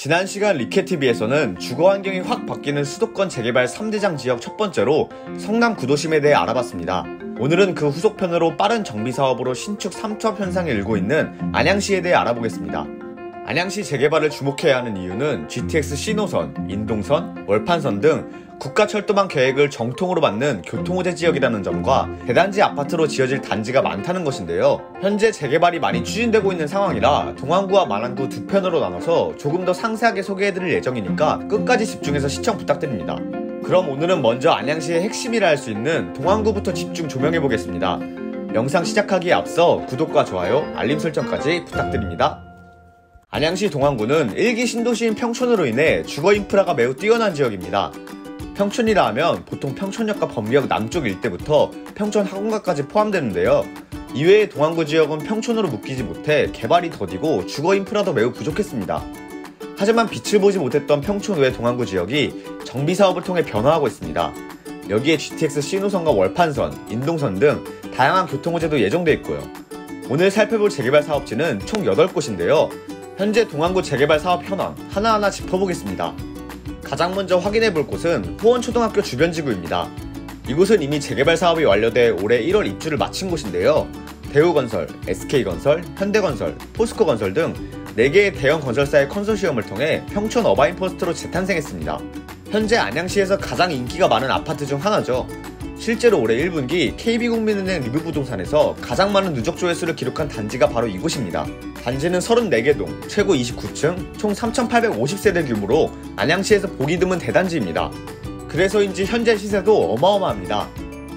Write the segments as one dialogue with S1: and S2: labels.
S1: 지난 시간 리케TV에서는 주거 환경이 확 바뀌는 수도권 재개발 3대장 지역 첫 번째로 성남 구도심에 대해 알아봤습니다. 오늘은 그 후속편으로 빠른 정비 사업으로 신축 3첩 현상이 일고 있는 안양시에 대해 알아보겠습니다. 안양시 재개발을 주목해야 하는 이유는 GTX C노선, 인동선, 월판선 등 국가철도망 계획을 정통으로 받는 교통호재 지역이라는 점과 대단지 아파트로 지어질 단지가 많다는 것인데요. 현재 재개발이 많이 추진되고 있는 상황이라 동안구와 마랑구 두 편으로 나눠서 조금 더 상세하게 소개해드릴 예정이니까 끝까지 집중해서 시청 부탁드립니다. 그럼 오늘은 먼저 안양시의 핵심이라 할 수 있는 동안구부터 집중 조명해보겠습니다. 영상 시작하기에 앞서 구독과 좋아요, 알림 설정까지 부탁드립니다. 안양시 동안구는 1기 신도시인 평촌으로 인해 주거 인프라가 매우 뛰어난 지역입니다. 평촌이라 하면 보통 평촌역과 범기역 남쪽 일대부터 평촌 학원가까지 포함되는데요. 이외에 동안구 지역은 평촌으로 묶이지 못해 개발이 더디고 주거 인프라도 매우 부족했습니다. 하지만 빛을 보지 못했던 평촌 외 동안구 지역이 정비 사업을 통해 변화하고 있습니다. 여기에 GTX C노선과 월판선, 인동선 등 다양한 교통호재도 예정돼 있고요. 오늘 살펴볼 재개발 사업지는 총 8곳인데요. 현재 동안구 재개발 사업 현황 하나하나 짚어보겠습니다. 가장 먼저 확인해볼 곳은 호원초등학교 주변 지구입니다. 이곳은 이미 재개발 사업이 완료돼 올해 1월 입주를 마친 곳인데요. 대우건설, SK건설, 현대건설, 포스코건설 등 4개의 대형 건설사의 컨소시엄을 통해 평촌 어바인포스트로 재탄생했습니다. 현재 안양시에서 가장 인기가 많은 아파트 중 하나죠. 실제로 올해 1분기 KB국민은행 리뷰부동산에서 가장 많은 누적 조회수를 기록한 단지가 바로 이곳입니다. 단지는 34개 동, 최고 29층, 총 3,850세대 규모로 안양시에서 보기 드문 대단지입니다. 그래서인지 현재 시세도 어마어마합니다.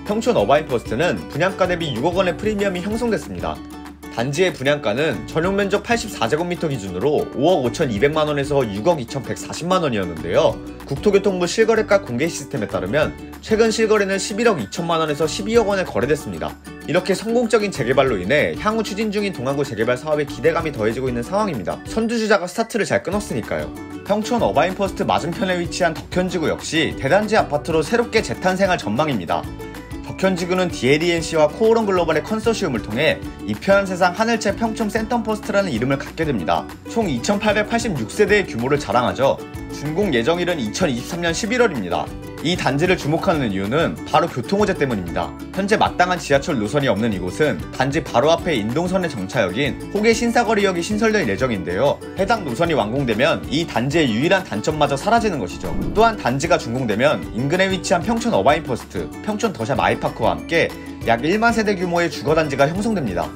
S1: 평촌 어바인포스트는 분양가 대비 6억 원의 프리미엄이 형성됐습니다. 단지의 분양가는 전용 면적 84제곱미터 기준으로 5억 5,200만원에서 6억 2,140만원이었는데요. 국토교통부 실거래가 공개 시스템에 따르면 최근 실거래는 11억 2천만원에서 12억 원에 거래됐습니다. 이렇게 성공적인 재개발로 인해 향후 추진 중인 동안구 재개발 사업에 기대감이 더해지고 있는 상황입니다. 선두주자가 스타트를 잘 끊었으니까요. 평촌 어바인퍼스트 맞은편에 위치한 덕현지구 역시 대단지 아파트로 새롭게 재탄생할 전망입니다. 덕현지구는 DLENC와 코오롱 글로벌의 컨소시엄을 통해 이편한 세상 하늘채 평촌 센텀퍼스트라는 이름을 갖게 됩니다. 총 2,886세대의 규모를 자랑하죠. 준공 예정일은 2023년 11월입니다. 이 단지를 주목하는 이유는 바로 교통호재 때문입니다. 현재 마땅한 지하철 노선이 없는 이곳은 단지 바로 앞에 인동선의 정차역인 호계 신사거리역이 신설될 예정인데요. 해당 노선이 완공되면 이 단지의 유일한 단점마저 사라지는 것이죠. 또한 단지가 준공되면 인근에 위치한 평촌 어바인퍼스트, 평촌 더샵 아이파크와 함께 약 1만 세대 규모의 주거단지가 형성됩니다.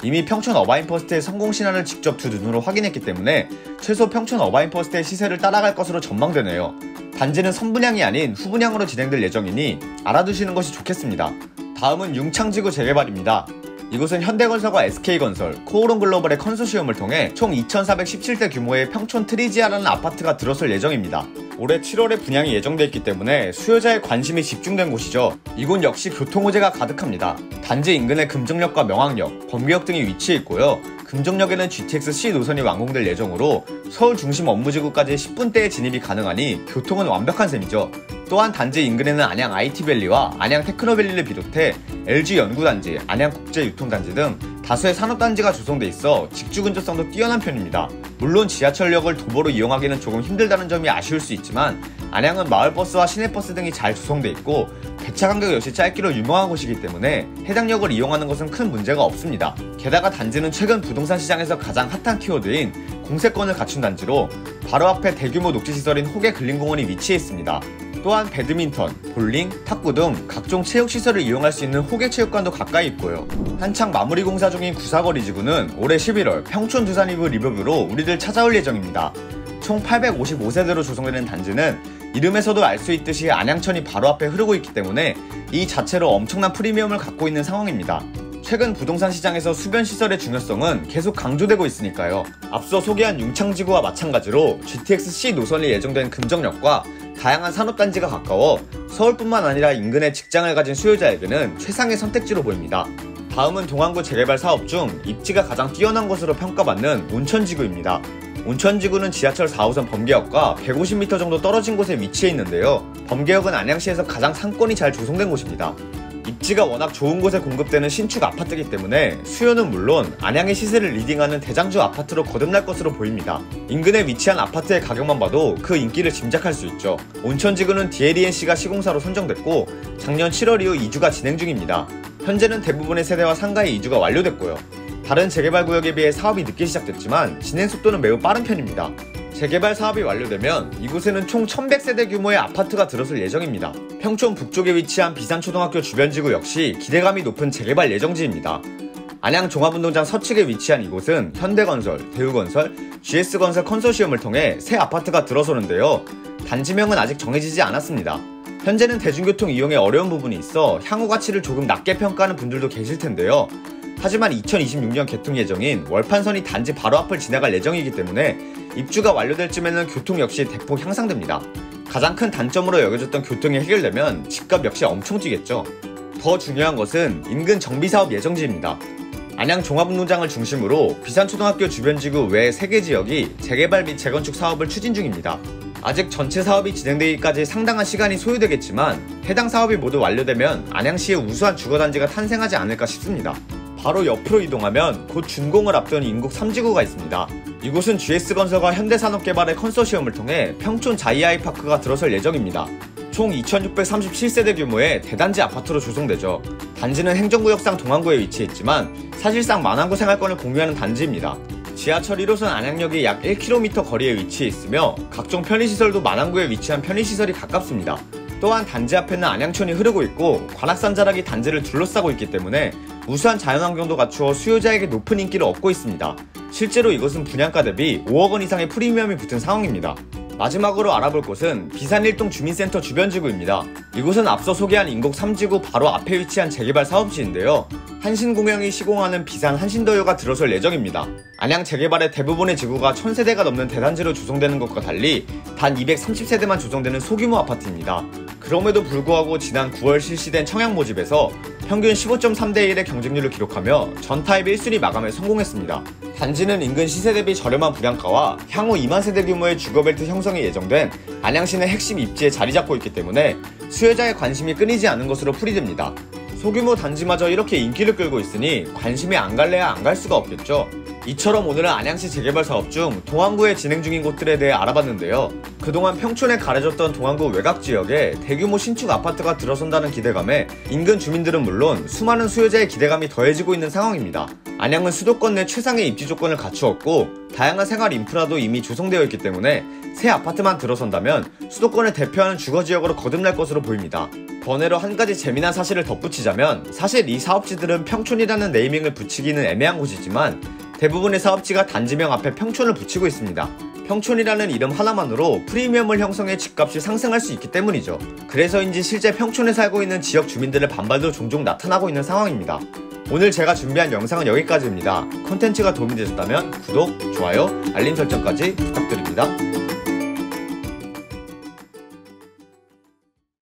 S1: 이미 평촌 어바인퍼스트의 성공 신화를 직접 두 눈으로 확인했기 때문에 최소 평촌 어바인퍼스트의 시세를 따라갈 것으로 전망되네요. 단지는 선분양이 아닌 후분양으로 진행될 예정이니 알아두시는 것이 좋겠습니다. 다음은 융창지구 재개발입니다. 이곳은 현대건설과 SK건설, 코오롱 글로벌의 컨소시엄을 통해 총 2,417대 규모의 평촌 트리지아라는 아파트가 들어설 예정입니다. 올해 7월에 분양이 예정돼 있기 때문에 수요자의 관심이 집중된 곳이죠. 이곳 역시 교통호재가 가득합니다. 단지 인근에 금정역과 명항역, 범기역 등이 위치해 있고요. 금정역에는 GTX C 노선이 완공될 예정으로 서울 중심 업무지구까지 10분대의 진입이 가능하니 교통은 완벽한 셈이죠. 또한 단지 인근에는 안양 IT밸리와 안양 테크노밸리를 비롯해 LG 연구단지, 안양국제유통단지 등 다수의 산업단지가 조성돼 있어 직주 근접성도 뛰어난 편입니다. 물론 지하철역을 도보로 이용하기는 조금 힘들다는 점이 아쉬울 수 있지만 안양은 마을버스와 시내버스 등이 잘 조성돼 있고 배차 간격 역시 짧기로 유명한 곳이기 때문에 해당 역을 이용하는 것은 큰 문제가 없습니다. 게다가 단지는 최근 부동산 시장에서 가장 핫한 키워드인 공세권을 갖춘 단지로 바로 앞에 대규모 녹지시설인 호계 근린공원이 위치해 있습니다. 또한 배드민턴, 볼링, 탁구 등 각종 체육시설을 이용할 수 있는 호계체육관도 가까이 있고요. 한창 마무리 공사 중인 구사거리 지구는 올해 11월 평촌 두산이브 리버뷰로 우리들 찾아올 예정입니다. 총 855세대로 조성되는 단지는 이름에서도 알 수 있듯이 안양천이 바로 앞에 흐르고 있기 때문에 이 자체로 엄청난 프리미엄을 갖고 있는 상황입니다. 최근 부동산 시장에서 수변시설의 중요성은 계속 강조되고 있으니까요. 앞서 소개한 융창지구와 마찬가지로 GTX C 노선이 예정된 금정역과 다양한 산업단지가 가까워 서울뿐만 아니라 인근에 직장을 가진 수요자에게는 최상의 선택지로 보입니다. 다음은 동안구 재개발 사업 중 입지가 가장 뛰어난 것으로 평가받는 온천지구입니다. 온천지구는 지하철 4호선 범계역과 150m 정도 떨어진 곳에 위치해 있는데요. 범계역은 안양시에서 가장 상권이 잘 조성된 곳입니다. 입지가 워낙 좋은 곳에 공급되는 신축 아파트이기 때문에 수요는 물론 안양의 시세를 리딩하는 대장주 아파트로 거듭날 것으로 보입니다. 인근에 위치한 아파트의 가격만 봐도 그 인기를 짐작할 수 있죠. 온천지구는 DLENC가 시공사로 선정됐고 작년 7월 이후 이주가 진행 중입니다. 현재는 대부분의 세대와 상가의 이주가 완료됐고요. 다른 재개발 구역에 비해 사업이 늦게 시작됐지만 진행 속도는 매우 빠른 편입니다. 재개발 사업이 완료되면 이곳에는 총 1100세대 규모의 아파트가 들어설 예정입니다. 평촌 북쪽에 위치한 비산초등학교 주변지구 역시 기대감이 높은 재개발 예정지입니다. 안양 종합운동장 서측에 위치한 이곳은 현대건설, 대우건설, GS건설 컨소시엄을 통해 새 아파트가 들어서는데요. 단지명은 아직 정해지지 않았습니다. 현재는 대중교통 이용에 어려운 부분이 있어 향후 가치를 조금 낮게 평가하는 분들도 계실 텐데요. 하지만 2026년 개통 예정인 월판선이 단지 바로 앞을 지나갈 예정이기 때문에 입주가 완료될 쯤에는 교통 역시 대폭 향상됩니다. 가장 큰 단점으로 여겨졌던 교통이 해결되면 집값 역시 엄청 뛰겠죠. 더 중요한 것은 인근 정비사업 예정지입니다. 안양 종합운동장을 중심으로 비산초등학교 주변지구 외 3개 지역이 재개발 및 재건축 사업을 추진 중입니다. 아직 전체 사업이 진행되기까지 상당한 시간이 소요되겠지만 해당 사업이 모두 완료되면 안양시의 우수한 주거단지가 탄생하지 않을까 싶습니다. 바로 옆으로 이동하면 곧 준공을 앞둔 인국 3지구가 있습니다. 이곳은 GS건설과 현대산업개발의 컨소시엄을 통해 평촌 자이아이파크가 들어설 예정입니다. 총 2637세대 규모의 대단지 아파트로 조성되죠. 단지는 행정구역상 동안구에 위치했지만 사실상 만안구 생활권을 공유하는 단지입니다. 지하철 1호선 안양역이 약 1km 거리에 위치해 있으며 각종 편의시설도 만안구에 위치한 편의시설이 가깝습니다. 또한 단지 앞에는 안양천이 흐르고 있고 관악산 자락이 단지를 둘러싸고 있기 때문에 우수한 자연환경도 갖추어 수요자에게 높은 인기를 얻고 있습니다. 실제로 이것은 분양가 대비 5억 원 이상의 프리미엄이 붙은 상황입니다. 마지막으로 알아볼 곳은 비산 1동 주민센터 주변지구입니다. 이곳은 앞서 소개한 인국 3지구 바로 앞에 위치한 재개발 사업지인데요. 한신공영이 시공하는 비산 한신더유가 들어설 예정입니다. 안양 재개발의 대부분의 지구가 1000세대가 넘는 대단지로 조성되는 것과 달리 단 230세대만 조성되는 소규모 아파트입니다. 그럼에도 불구하고 지난 9월 실시된 청약 모집에서 평균 15.3대 1의 경쟁률을 기록하며 전 타입 1순위 마감에 성공했습니다. 단지는 인근 시세 대비 저렴한 분양가와 향후 2만 세대 규모의 주거벨트 형성이 예정된 안양시내 핵심 입지에 자리 잡고 있기 때문에 수요자의 관심이 끊이지 않은 것으로 풀이됩니다. 소규모 단지마저 이렇게 인기를 끌고 있으니 관심이 안 갈래야 안 갈 수가 없겠죠. 이처럼 오늘은 안양시 재개발 사업 중 동안구에 진행 중인 곳들에 대해 알아봤는데요. 그동안 평촌에 가려졌던 동안구 외곽 지역에 대규모 신축 아파트가 들어선다는 기대감에 인근 주민들은 물론 수많은 수요자의 기대감이 더해지고 있는 상황입니다. 안양은 수도권 내 최상의 입지 조건을 갖추었고 다양한 생활 인프라도 이미 조성되어 있기 때문에 새 아파트만 들어선다면 수도권을 대표하는 주거지역으로 거듭날 것으로 보입니다. 번외로 한 가지 재미난 사실을 덧붙이자면 사실 이 사업지들은 평촌이라는 네이밍을 붙이기는 애매한 곳이지만 대부분의 사업지가 단지명 앞에 평촌을 붙이고 있습니다. 평촌이라는 이름 하나만으로 프리미엄을 형성해 집값이 상승할 수 있기 때문이죠. 그래서인지 실제 평촌에 살고 있는 지역 주민들의 반발도 종종 나타나고 있는 상황입니다. 오늘 제가 준비한 영상은 여기까지입니다. 콘텐츠가 도움이 되셨다면 구독, 좋아요, 알림 설정까지 부탁드립니다.